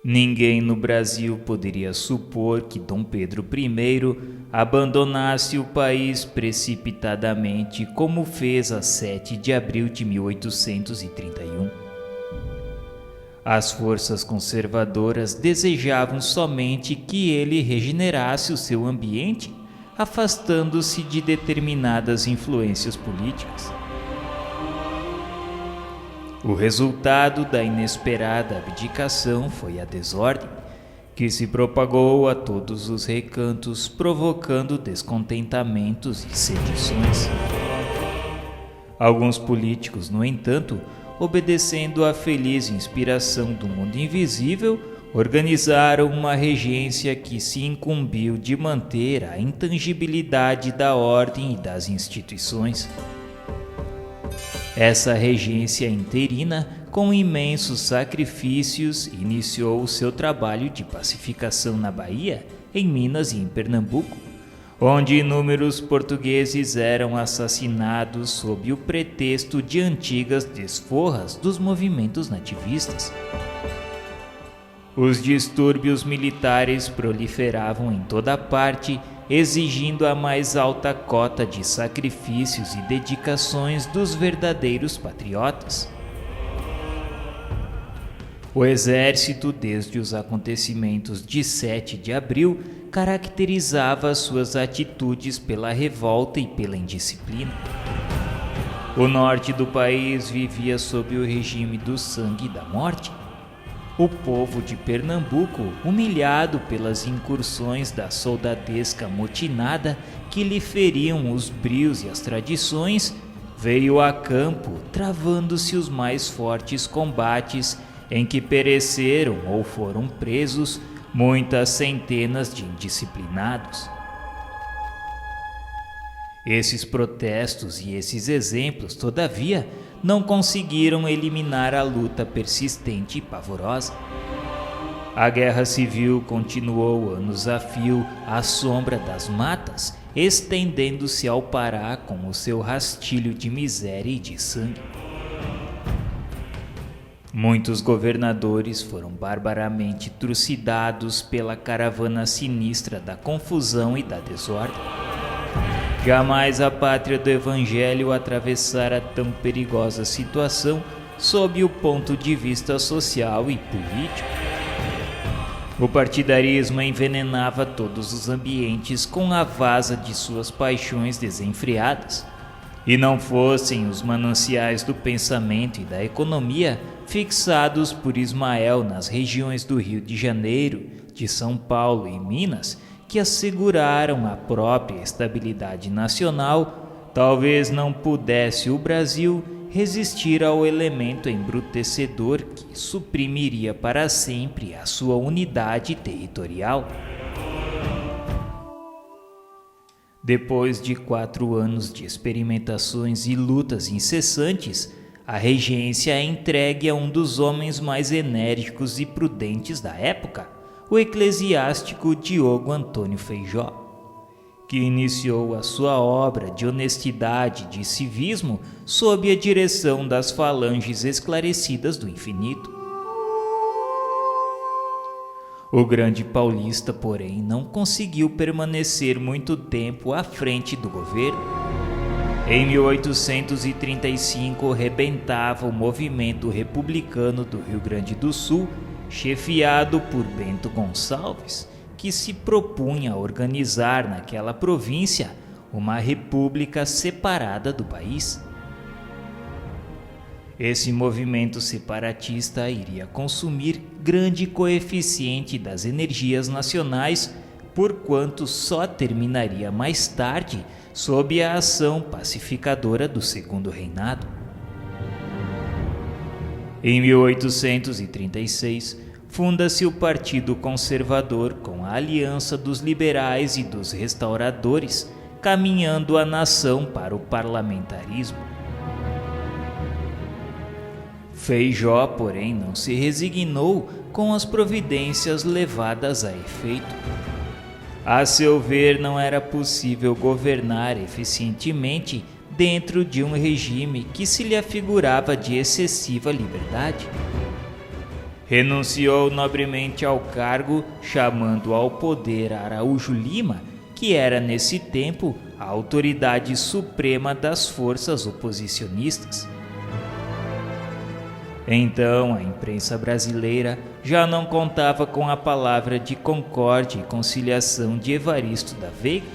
Ninguém no Brasil poderia supor que Dom Pedro I abandonasse o país precipitadamente, como fez a 7 de abril de 1831. As forças conservadoras desejavam somente que ele regenerasse o seu ambiente, afastando-se de determinadas influências políticas. O resultado da inesperada abdicação foi a desordem, que se propagou a todos os recantos, provocando descontentamentos e sedições. Alguns políticos, no entanto, obedecendo à feliz inspiração do mundo invisível, organizaram uma regência que se incumbiu de manter a intangibilidade da ordem e das instituições. Essa regência interina, com imensos sacrifícios, iniciou o seu trabalho de pacificação na Bahia, em Minas e em Pernambuco, onde inúmeros portugueses eram assassinados sob o pretexto de antigas desforras dos movimentos nativistas. Os distúrbios militares proliferavam em toda parte, exigindo a mais alta cota de sacrifícios e dedicações dos verdadeiros patriotas. O exército, desde os acontecimentos de 7 de abril, caracterizava suas atitudes pela revolta e pela indisciplina. O norte do país vivia sob o regime do sangue e da morte. O povo de Pernambuco, humilhado pelas incursões da soldadesca amotinada que lhe feriam os brios e as tradições, veio a campo, travando-se os mais fortes combates em que pereceram ou foram presos muitas centenas de indisciplinados. Esses protestos e esses exemplos, todavia, não conseguiram eliminar a luta persistente e pavorosa. A guerra civil continuou anos a fio à sombra das matas, estendendo-se ao Pará com o seu rastilho de miséria e de sangue. Muitos governadores foram barbaramente trucidados pela caravana sinistra da confusão e da desordem. Jamais a pátria do Evangelho atravessara tão perigosa situação sob o ponto de vista social e político. O partidarismo envenenava todos os ambientes com a vasa de suas paixões desenfreadas. E não fossem os mananciais do pensamento e da economia fixados por Ismael nas regiões do Rio de Janeiro, de São Paulo e Minas, que asseguraram a própria estabilidade nacional, talvez não pudesse o Brasil resistir ao elemento embrutecedor que suprimiria para sempre a sua unidade territorial. Depois de 4 anos de experimentações e lutas incessantes, a regência é entregue a um dos homens mais enérgicos e prudentes da época, o eclesiástico Diogo Antônio Feijó, que iniciou a sua obra de honestidade e de civismo sob a direção das falanges esclarecidas do infinito. O grande paulista, porém, não conseguiu permanecer muito tempo à frente do governo. Em 1835, rebentava o movimento republicano do Rio Grande do Sul, chefiado por Bento Gonçalves, que se propunha a organizar naquela província uma república separada do país. Esse movimento separatista iria consumir grande coeficiente das energias nacionais, porquanto só terminaria mais tarde sob a ação pacificadora do Segundo Reinado. Em 1836, funda-se o Partido Conservador com a aliança dos liberais e dos restauradores, caminhando a nação para o parlamentarismo. Feijó, porém, não se resignou com as providências levadas a efeito. A seu ver, não era possível governar eficientemente dentro de um regime que se lhe afigurava de excessiva liberdade. renunciou nobremente ao cargo, chamando ao poder Araújo Lima, que era nesse tempo a autoridade suprema das forças oposicionistas. Então, a imprensa brasileira já não contava com a palavra de concórdia e conciliação de Evaristo da Veiga,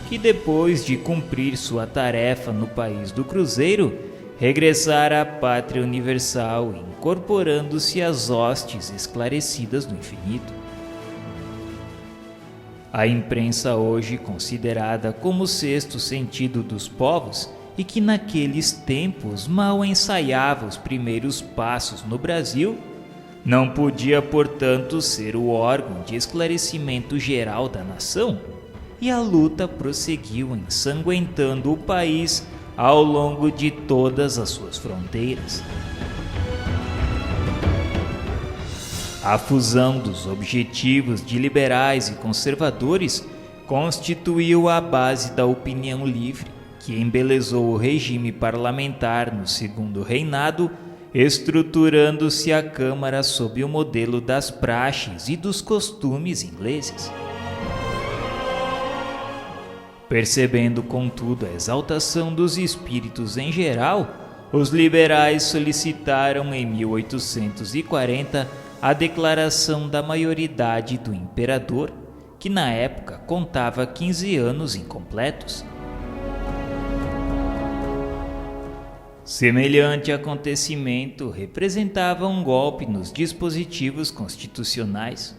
que depois de cumprir sua tarefa no país do Cruzeiro, regressara à pátria universal, incorporando-se às hostes esclarecidas do infinito. A imprensa hoje considerada como o sexto sentido dos povos e que naqueles tempos mal ensaiava os primeiros passos no Brasil, não podia, portanto, ser o órgão de esclarecimento geral da nação, e a luta prosseguiu ensanguentando o país ao longo de todas as suas fronteiras. A fusão dos objetivos de liberais e conservadores constituiu a base da opinião livre, que embelezou o regime parlamentar no segundo reinado, estruturando-se a Câmara sob o modelo das praxes e dos costumes ingleses. Percebendo, contudo, a exaltação dos espíritos em geral, os liberais solicitaram em 1840 a declaração da maioridade do imperador, que na época contava 15 anos incompletos. Semelhante acontecimento representava um golpe nos dispositivos constitucionais.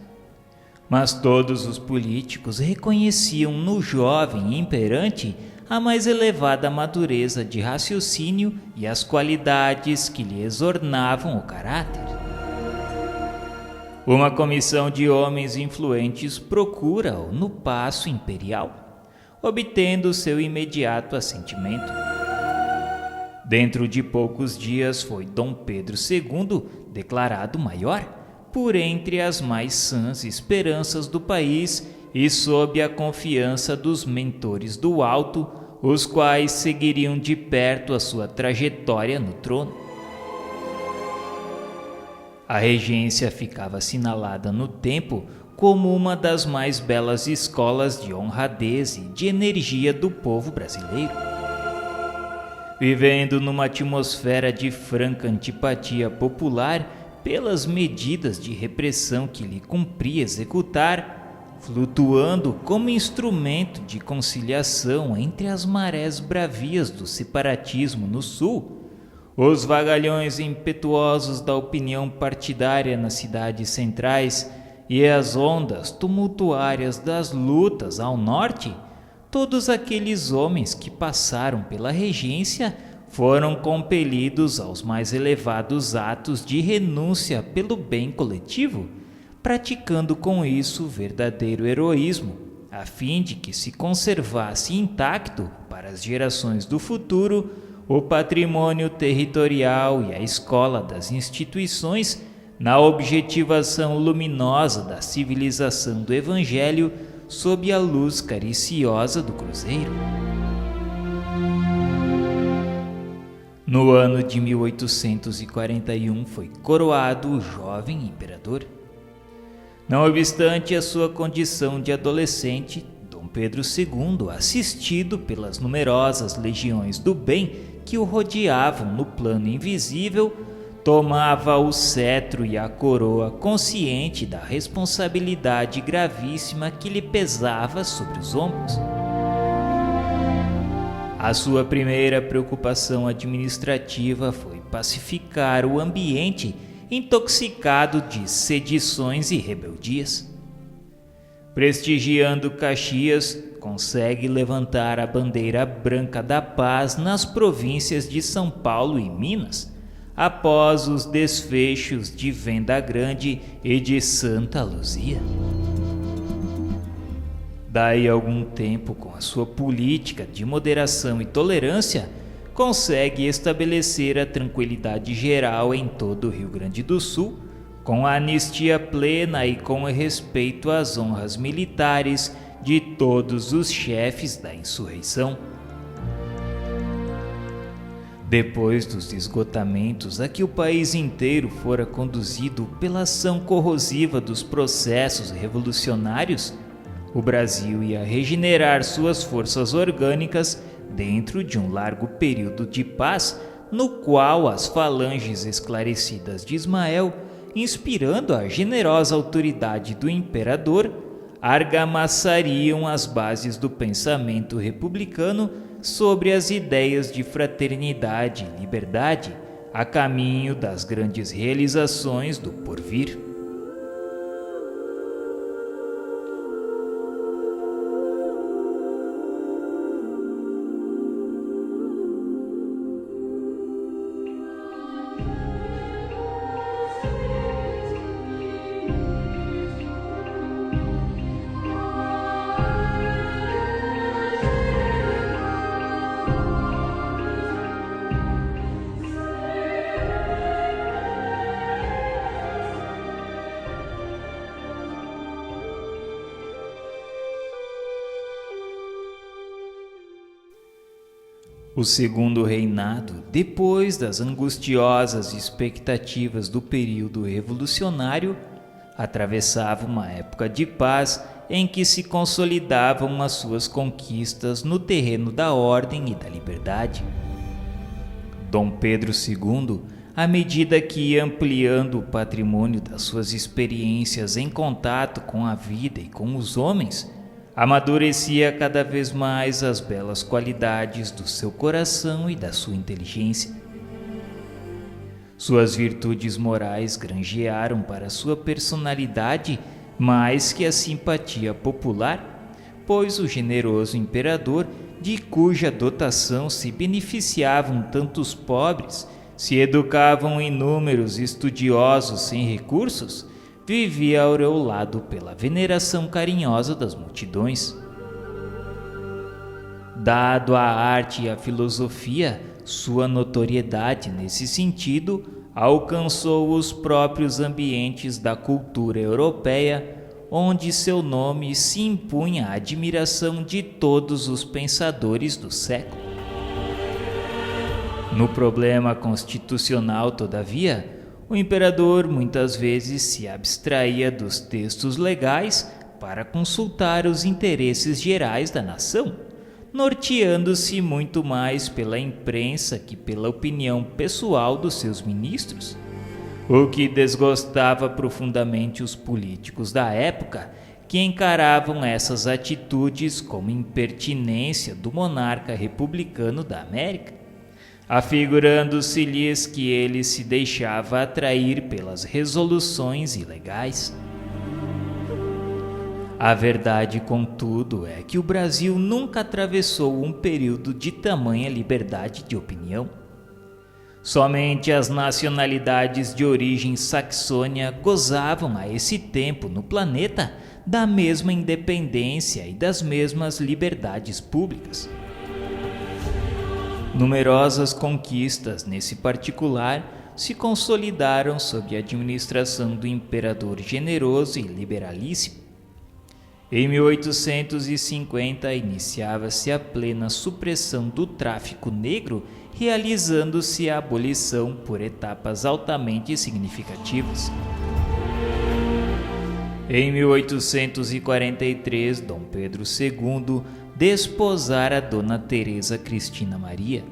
Mas todos os políticos reconheciam no jovem imperante a mais elevada madureza de raciocínio e as qualidades que lhe exornavam o caráter. Uma comissão de homens influentes procura-o no Paço Imperial, obtendo seu imediato assentimento. Dentro de poucos dias foi Dom Pedro II declarado maior, por entre as mais sãs esperanças do país e sob a confiança dos mentores do alto, os quais seguiriam de perto a sua trajetória no trono. A regência ficava assinalada no tempo como uma das mais belas escolas de honradez e de energia do povo brasileiro. Vivendo numa atmosfera de franca antipatia popular pelas medidas de repressão que lhe cumpria executar, flutuando como instrumento de conciliação entre as marés bravias do separatismo no Sul, os vagalhões impetuosos da opinião partidária nas cidades centrais e as ondas tumultuárias das lutas ao norte, todos aqueles homens que passaram pela regência foram compelidos aos mais elevados atos de renúncia pelo bem coletivo, praticando com isso verdadeiro heroísmo, a fim de que se conservasse intacto para as gerações do futuro o patrimônio territorial e a escola das instituições na objetivação luminosa da civilização do Evangelho sob a luz cariciosa do Cruzeiro. No ano de 1841 foi coroado o jovem imperador. Não obstante a sua condição de adolescente, Dom Pedro II, assistido pelas numerosas legiões do bem que o rodeavam no plano invisível, tomava o cetro e a coroa consciente da responsabilidade gravíssima que lhe pesava sobre os ombros. A sua primeira preocupação administrativa foi pacificar o ambiente intoxicado de sedições e rebeldias. Prestigiando Caxias, consegue levantar a bandeira branca da paz nas províncias de São Paulo e Minas, após os desfechos de Venda Grande e de Santa Luzia. Daí a algum tempo, com a sua política de moderação e tolerância, consegue estabelecer a tranquilidade geral em todo o Rio Grande do Sul, com a anistia plena e com o respeito às honras militares de todos os chefes da insurreição. Depois dos esgotamentos a que o país inteiro fora conduzido pela ação corrosiva dos processos revolucionários, o Brasil ia regenerar suas forças orgânicas dentro de um largo período de paz, no qual as falanges esclarecidas de Ismael, inspirando a generosa autoridade do imperador, argamassariam as bases do pensamento republicano sobre as ideias de fraternidade e liberdade, a caminho das grandes realizações do porvir. O segundo reinado, depois das angustiosas expectativas do período revolucionário, atravessava uma época de paz em que se consolidavam as suas conquistas no terreno da ordem e da liberdade. Dom Pedro II, à medida que ia ampliando o patrimônio das suas experiências em contato com a vida e com os homens, amadurecia cada vez mais as belas qualidades do seu coração e da sua inteligência. Suas virtudes morais granjearam para sua personalidade mais que a simpatia popular, pois o generoso imperador, de cuja dotação se beneficiavam tantos pobres, se educavam inúmeros estudiosos sem recursos, vivia aureolado pela veneração carinhosa das multidões. Dado à arte e à filosofia, sua notoriedade nesse sentido alcançou os próprios ambientes da cultura europeia, onde seu nome se impunha à admiração de todos os pensadores do século. No problema constitucional, todavia, o imperador muitas vezes se abstraía dos textos legais para consultar os interesses gerais da nação, norteando-se muito mais pela imprensa que pela opinião pessoal dos seus ministros, o que desgostava profundamente os políticos da época, que encaravam essas atitudes como impertinência do monarca republicano da América, afigurando-se-lhes que ele se deixava atrair pelas resoluções ilegais. A verdade, contudo, é que o Brasil nunca atravessou um período de tamanha liberdade de opinião. Somente as nacionalidades de origem saxônia gozavam a esse tempo no planeta da mesma independência e das mesmas liberdades públicas. Numerosas conquistas, nesse particular, se consolidaram sob a administração do imperador generoso e liberalíssimo. Em 1850, iniciava-se a plena supressão do tráfico negro, realizando-se a abolição por etapas altamente significativas. Em 1843, Dom Pedro II desposara Dona Teresa Cristina Maria,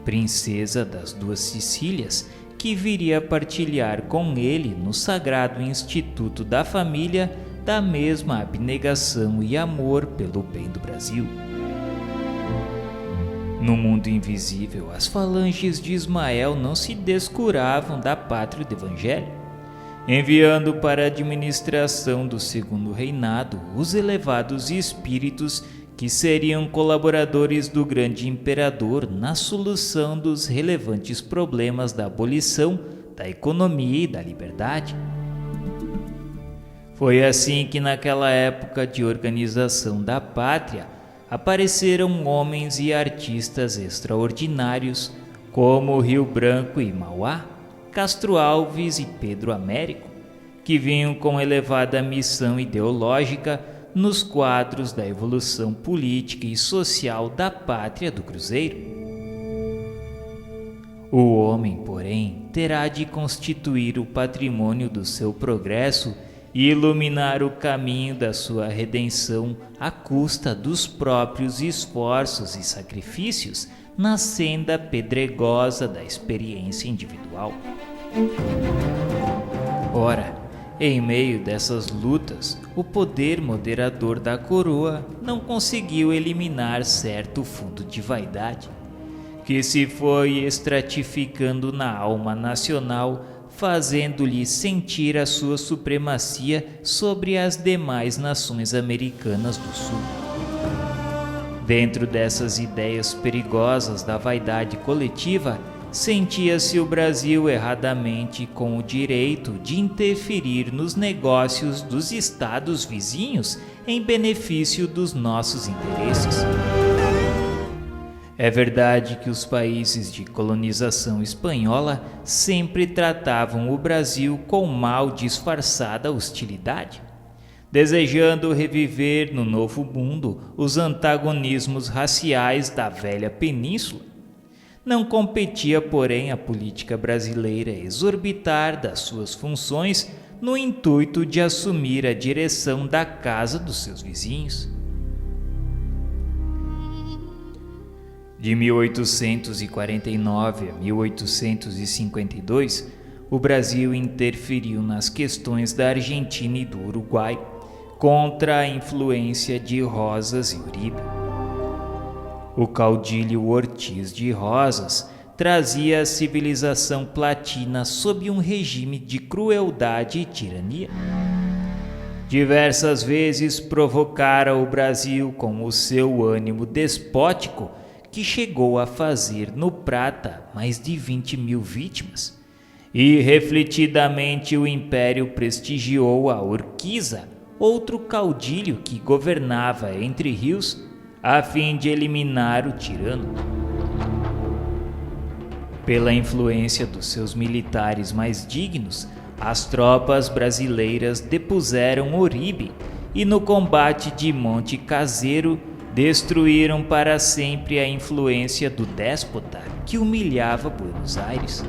princesa das Duas Sicílias, que viria a partilhar com ele no sagrado instituto da família da mesma abnegação e amor pelo bem do Brasil. No mundo invisível, as falanges de Ismael não se descuravam da pátria do Evangelho, enviando para a administração do segundo reinado os elevados espíritos que seriam colaboradores do grande imperador na solução dos relevantes problemas da abolição, da economia e da liberdade. Foi assim que, naquela época de organização da pátria, apareceram homens e artistas extraordinários como Rio Branco e Mauá, Castro Alves e Pedro Américo, que vinham com elevada missão ideológica nos quadros da evolução política e social da pátria do Cruzeiro. O homem, porém, terá de constituir o patrimônio do seu progresso e iluminar o caminho da sua redenção à custa dos próprios esforços e sacrifícios na senda pedregosa da experiência individual. Ora, em meio dessas lutas, o poder moderador da coroa não conseguiu eliminar certo fundo de vaidade, que se foi estratificando na alma nacional, fazendo-lhe sentir a sua supremacia sobre as demais nações americanas do Sul. Dentro dessas ideias perigosas da vaidade coletiva, sentia-se o Brasil erradamente com o direito de interferir nos negócios dos estados vizinhos em benefício dos nossos interesses. É verdade que os países de colonização espanhola sempre tratavam o Brasil com mal disfarçada hostilidade, desejando reviver no Novo Mundo os antagonismos raciais da velha península. Não competia, porém, à política brasileira exorbitar das suas funções no intuito de assumir a direção da casa dos seus vizinhos. De 1849 a 1852, o Brasil interferiu nas questões da Argentina e do Uruguai contra a influência de Rosas e Uribe. O caudilho Ortiz de Rosas trazia a civilização platina sob um regime de crueldade e tirania. Diversas vezes provocara o Brasil com o seu ânimo despótico, que chegou a fazer no Prata mais de 20.000 vítimas, e refletidamente o Império prestigiou a Urquiza, outro caudilho que governava Entre Rios, a fim de eliminar o tirano. Pela influência dos seus militares mais dignos, as tropas brasileiras depuseram Uribe e no combate de Monte Caseiro destruíram para sempre a influência do déspota que humilhava Buenos Aires.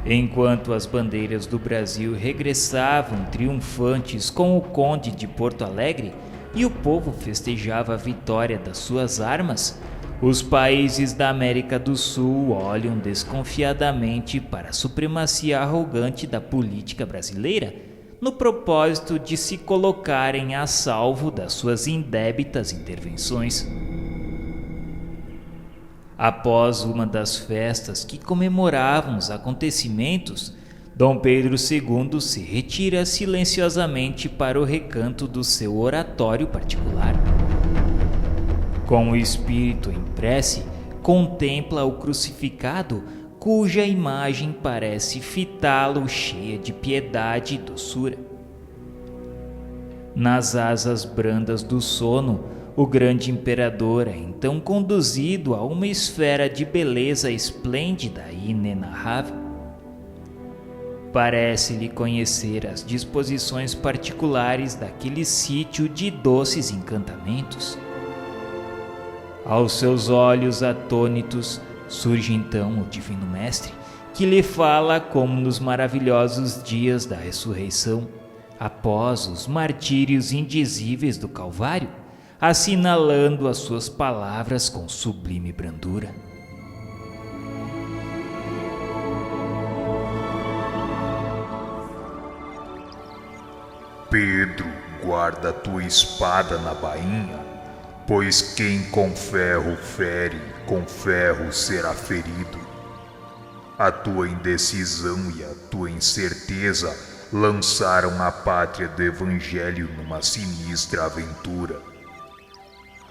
Enquanto as bandeiras do Brasil regressavam triunfantes com o Conde de Porto Alegre e o povo festejava a vitória das suas armas, os países da América do Sul olham desconfiadamente para a supremacia arrogante da política brasileira, no propósito de se colocarem a salvo das suas indébitas intervenções. Após uma das festas que comemoravam os acontecimentos, Dom Pedro II se retira silenciosamente para o recanto do seu oratório particular. Com o espírito em prece, contempla o crucificado, cuja imagem parece fitá-lo cheia de piedade e doçura. Nas asas brandas do sono, o grande imperador é então conduzido a uma esfera de beleza esplêndida e inenarrável. Parece-lhe conhecer as disposições particulares daquele sítio de doces encantamentos. Aos seus olhos atônitos, surge então o Divino Mestre, que lhe fala como nos maravilhosos dias da ressurreição, após os martírios indizíveis do Calvário, assinalando as suas palavras com sublime brandura. Pedro, guarda tua espada na bainha, pois quem com ferro fere, com ferro será ferido. A tua indecisão e a tua incerteza lançaram a pátria do Evangelho numa sinistra aventura.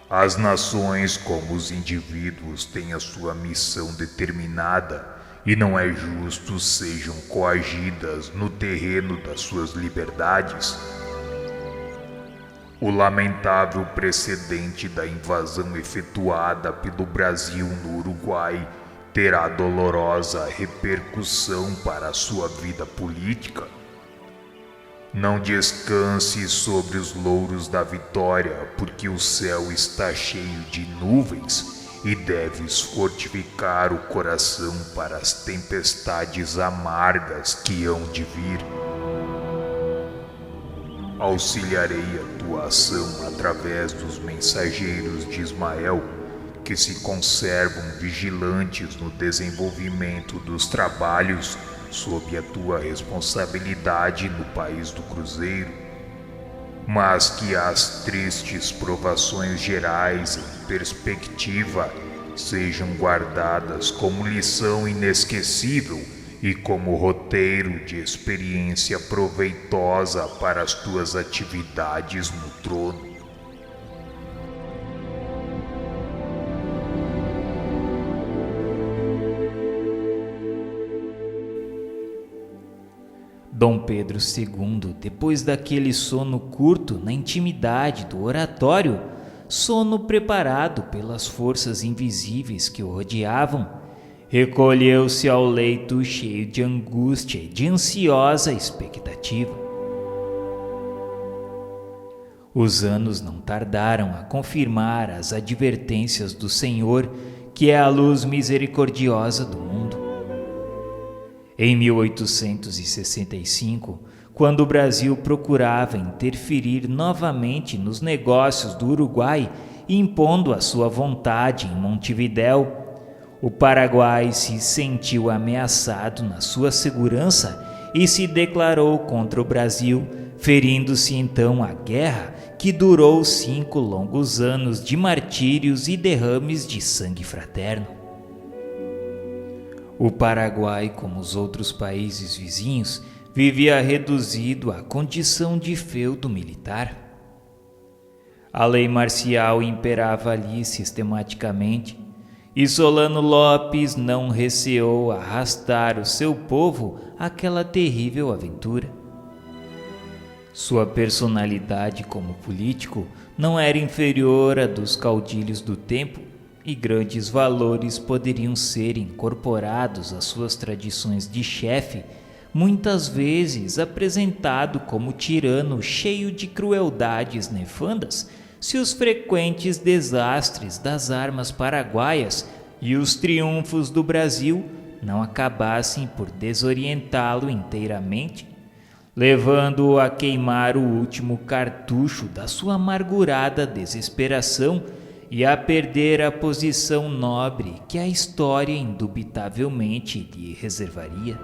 As nações, como os indivíduos, têm a sua missão determinada e não é justo sejam coagidas no terreno das suas liberdades. O lamentável precedente da invasão efetuada pelo Brasil no Uruguai terá dolorosa repercussão para a sua vida política. Não descanse sobre os louros da vitória, porque o céu está cheio de nuvens e deves fortificar o coração para as tempestades amargas que hão de vir. Auxiliarei a tua ação através dos mensageiros de Ismael, que se conservam vigilantes no desenvolvimento dos trabalhos sob a tua responsabilidade no país do Cruzeiro, mas que as tristes provações gerais em perspectiva sejam guardadas como lição inesquecível e como roteiro de experiência proveitosa para as tuas atividades no trono. Dom Pedro II, depois daquele sono curto na intimidade do oratório, sono preparado pelas forças invisíveis que o rodeavam, recolheu-se ao leito cheio de angústia e de ansiosa expectativa. Os anos não tardaram a confirmar as advertências do Senhor, que é a luz misericordiosa do mundo. Em 1865, quando o Brasil procurava interferir novamente nos negócios do Uruguai, impondo a sua vontade em Montevidéu, o Paraguai se sentiu ameaçado na sua segurança e se declarou contra o Brasil, ferindo-se então a guerra que durou 5 longos anos de martírios e derrames de sangue fraterno. O Paraguai, como os outros países vizinhos, vivia reduzido à condição de feudo militar. A lei marcial imperava ali sistematicamente, e Solano Lopes não receou arrastar o seu povo àquela terrível aventura. Sua personalidade como político não era inferior à dos caudilhos do tempo, e grandes valores poderiam ser incorporados às suas tradições de chefe, muitas vezes apresentado como tirano cheio de crueldades nefandas, se os frequentes desastres das armas paraguaias e os triunfos do Brasil não acabassem por desorientá-lo inteiramente, levando-o a queimar o último cartucho da sua amargurada desesperação e a perder a posição nobre que a história indubitavelmente lhe reservaria.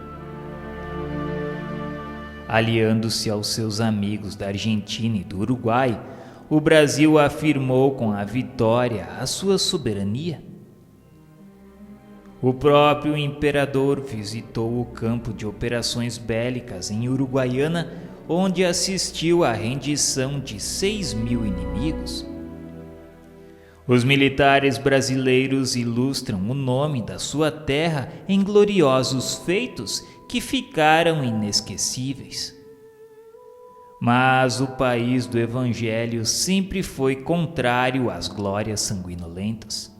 Aliando-se aos seus amigos da Argentina e do Uruguai, o Brasil afirmou com a vitória a sua soberania. O próprio imperador visitou o campo de operações bélicas em Uruguaiana, onde assistiu à rendição de 6.000 inimigos. Os militares brasileiros ilustram o nome da sua terra em gloriosos feitos que ficaram inesquecíveis. Mas o país do Evangelho sempre foi contrário às glórias sanguinolentas.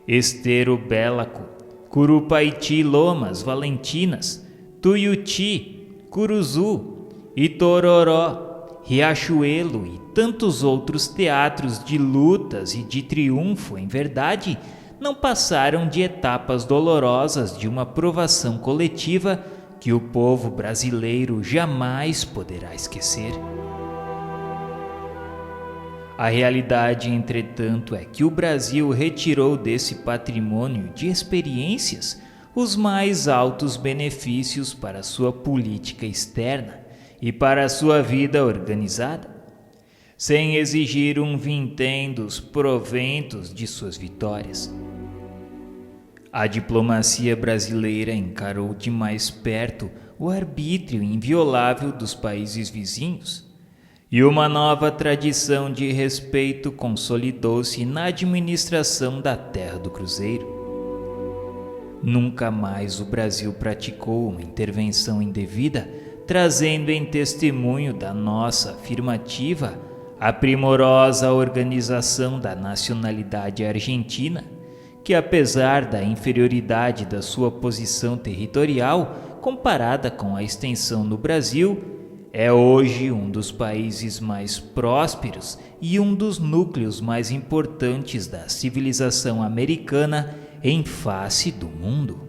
Estero Bélaco, Curupaiti Lomas Valentinas, Tuiuti, Curuzu, Itororó, Riachuelo e tantos outros teatros de lutas e de triunfo, em verdade, não passaram de etapas dolorosas de uma provação coletiva que o povo brasileiro jamais poderá esquecer. A realidade, entretanto, é que o Brasil retirou desse patrimônio de experiências os mais altos benefícios para sua política externa e para a sua vida organizada, sem exigir um vintém dos proventos de suas vitórias. A diplomacia brasileira encarou de mais perto o arbítrio inviolável dos países vizinhos, e uma nova tradição de respeito consolidou-se na administração da Terra do Cruzeiro. Nunca mais o Brasil praticou uma intervenção indevida, trazendo em testemunho da nossa afirmativa a primorosa organização da nacionalidade argentina, que apesar da inferioridade da sua posição territorial comparada com a extensão no Brasil, é hoje um dos países mais prósperos e um dos núcleos mais importantes da civilização americana em face do mundo.